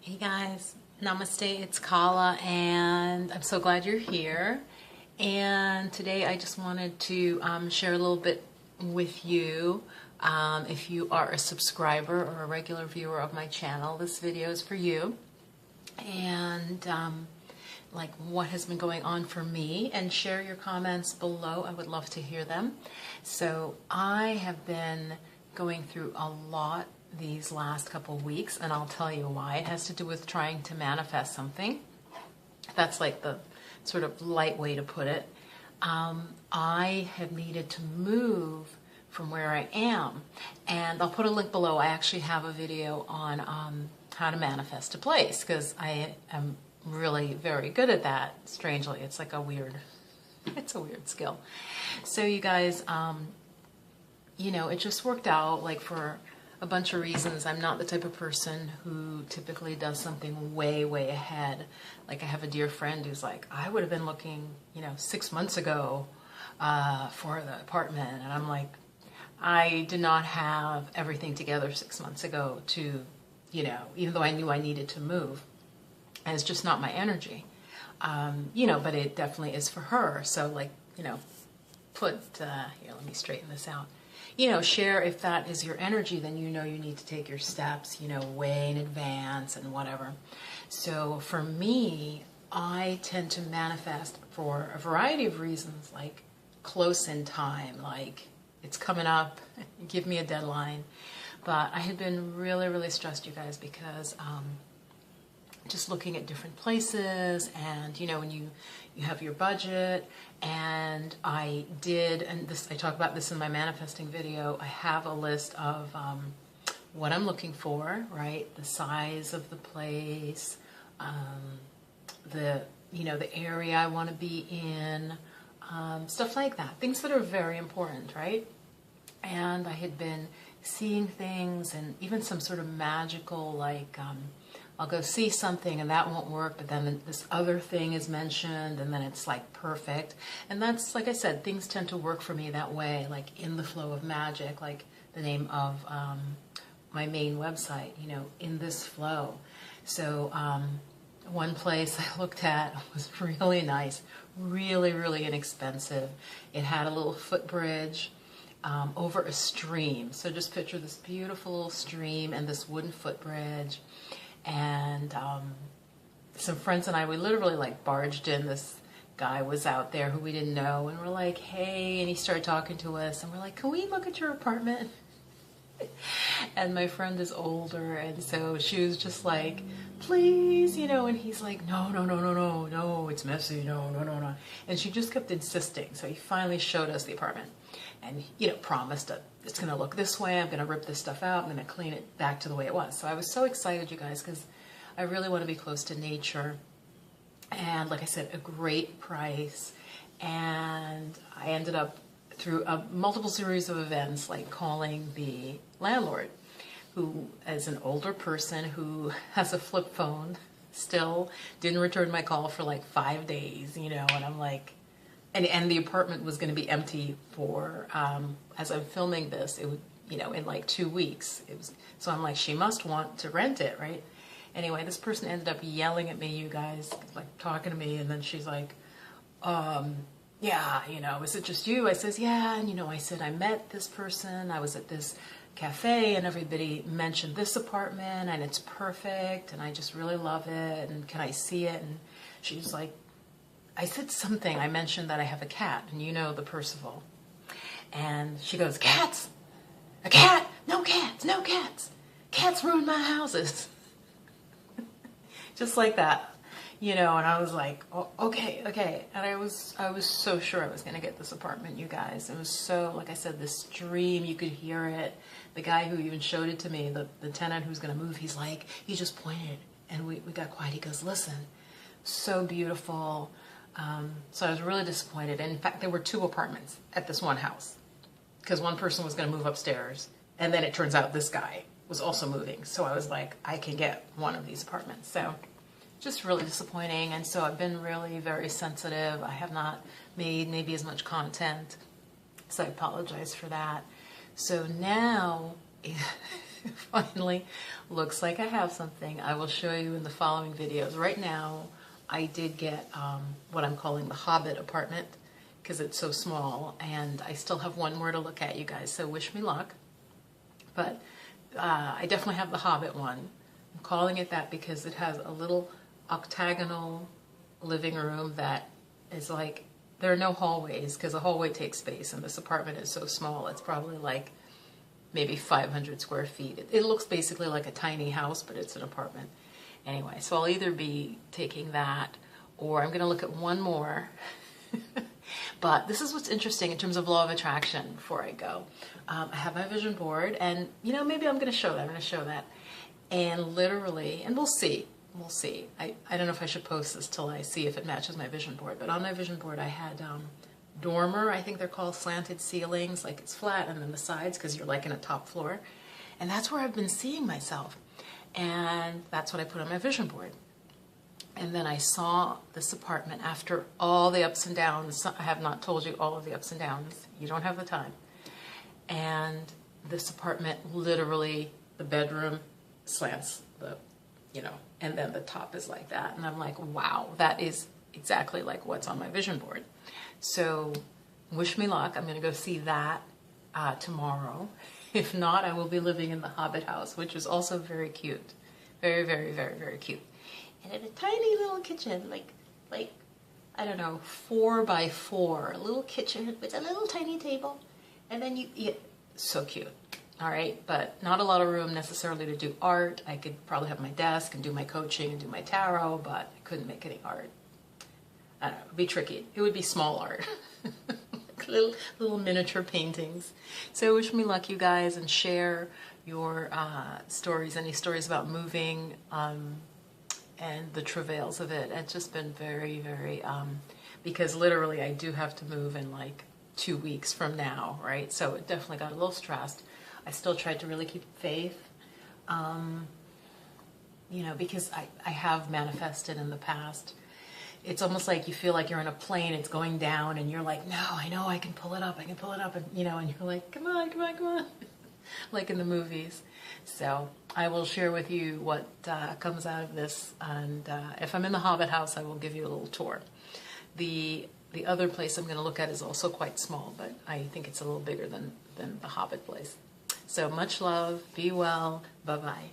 Hey guys, namaste, it's Kala, and I'm so glad you're here. And today I just wanted to share a little bit with you. If you are a subscriber or a regular viewer of my channel, this video is for you. And like what has been going on for me, and share your comments below. I would love to hear them. So I have been going through a lot these last couple of weeks, and I'll tell you why. It has to do with trying to manifest something. That's like the sort of light way to put it. I have needed to move from where I am, and I'll put a link below. I actually have a video on how to manifest a place, because I am really very good at that. Strangely, it's like a weird skill. So you guys, it just worked out, like, for a bunch of reasons. I'm not the type of person who typically does something way ahead. Like, I have a dear friend who's like, I would have been looking 6 months ago for the apartment, and I'm like, I did not have everything together 6 months ago to, even though I knew I needed to move. And it's just not my energy, but it definitely is for her. So, like, here, let me straighten this out. Share if that is your energy, then you need to take your steps, way in advance and whatever. So for me, I tend to manifest for a variety of reasons, like close in time, like it's coming up, give me a deadline. But I had been really stressed, you guys, because just looking at different places, and when you have your budget, and I talk about this in my manifesting video. I have a list of what I'm looking for, right? The size of the place, the area I want to be in, stuff like that, things that are very important, right? And I had been seeing things, and even some sort of magical, like, I'll go see something and that won't work, but then this other thing is mentioned, and then it's like perfect. And that's, like I said, things tend to work for me that way, like in the flow of magic, like the name of my main website, in this flow. So one place I looked at was really nice, really inexpensive. It had a little footbridge over a stream. So just picture this beautiful little stream and this wooden footbridge. And some friends and I, we literally like barged in. This guy was out there who we didn't know, and we're like, hey, and he started talking to us, and we're like, can we look at your apartment? And my friend is older, and so she was just like, please, and he's like, no, it's messy, no. And she just kept insisting. So he finally showed us the apartment, and promised that it's going to look this way, I'm going to rip this stuff out, I'm going to clean it back to the way it was. So I was so excited, you guys, because I really want to be close to nature, and like I said, a great price. And I ended up, through a multiple series of events, like calling the landlord, who is an older person who has a flip phone, still didn't return my call for like 5 days, and I'm like, and the apartment was going to be empty for, as I'm filming this, it would, in like 2 weeks. So I'm like, she must want to rent it, right? Anyway, this person ended up yelling at me, you guys, like talking to me, and then she's like, yeah, is it just you? I says, yeah, and I said, I met this person, I was at this cafe, and everybody mentioned this apartment, and it's perfect, and I just really love it, and can I see it? And she's like, I said something, I mentioned that I have a cat, and the Percival. And she goes, cats? A cat? No cats, no cats. Cats ruin my houses. Just like that, and I was like, oh, okay. And I was so sure I was going to get this apartment, you guys. It was so, like I said, the stream, you could hear it. The guy who even showed it to me, the tenant who's going to move, he's like, he just pointed, and we got quiet. He goes, listen, so beautiful. So I was really disappointed. And in fact, there were 2 apartments at this one house, because one person was going to move upstairs, and then it turns out this guy was also moving. So I was like, I can get one of these apartments. So just really disappointing. And so I've been really very sensitive. I have not made maybe as much content, so I apologize for that. So now finally looks like I have something. I will show you in the following videos. Right now, I did get what I'm calling the Hobbit apartment because it's so small, and I still have one more to look at, you guys, so wish me luck. But I definitely have the Hobbit one. I'm calling it that because it has a little octagonal living room that is like, there are no hallways because a hallway takes space, and this apartment is so small. It's probably like maybe 500 square feet. It looks basically like a tiny house, but it's an apartment. Anyway, so I'll either be taking that, or I'm going to look at one more. But this is what's interesting in terms of law of attraction before I go. I have my vision board, and maybe I'm going to show that. I'm going to show that. And literally, and we'll see. We'll see. I don't know if I should post this till I see if it matches my vision board. But on my vision board, I had dormer, I think they're called, slanted ceilings, like it's flat, and then the sides, because you're like in a top floor. And that's where I've been seeing myself. And that's what I put on my vision board. And then I saw this apartment after all the ups and downs. I have not told you all of the ups and downs. You don't have the time. And this apartment, literally, the bedroom slants, and then the top is like that. And I'm like, wow, that is exactly like what's on my vision board. So wish me luck. I'm going to go see that tomorrow. If not, I will be living in the Hobbit house, which is also very cute. Very, very, very, very cute. And in a tiny little kitchen, like I don't know, 4 by 4, a little kitchen with a little tiny table. And then so cute. All right, but not a lot of room necessarily to do art. I could probably have my desk and do my coaching and do my tarot, but I couldn't make any art. I don't know, it would be tricky. It would be small art. Like little miniature paintings. So wish me luck, you guys, and share your stories, any stories about moving and the travails of it. It's just been very, very, because literally I do have to move in like 2 weeks from now, right? So it definitely got a little stressed. I still tried to really keep faith, because I have manifested in the past. It's almost like you feel like you're in a plane, it's going down, and you're like, no, I know I can pull it up, and and you're like, come on, come on, come on, like in the movies. So I will share with you what comes out of this, and if I'm in the Hobbit house, I will give you a little tour. The other place I'm going to look at is also quite small, but I think it's a little bigger than the Hobbit place. So much love, be well, bye-bye.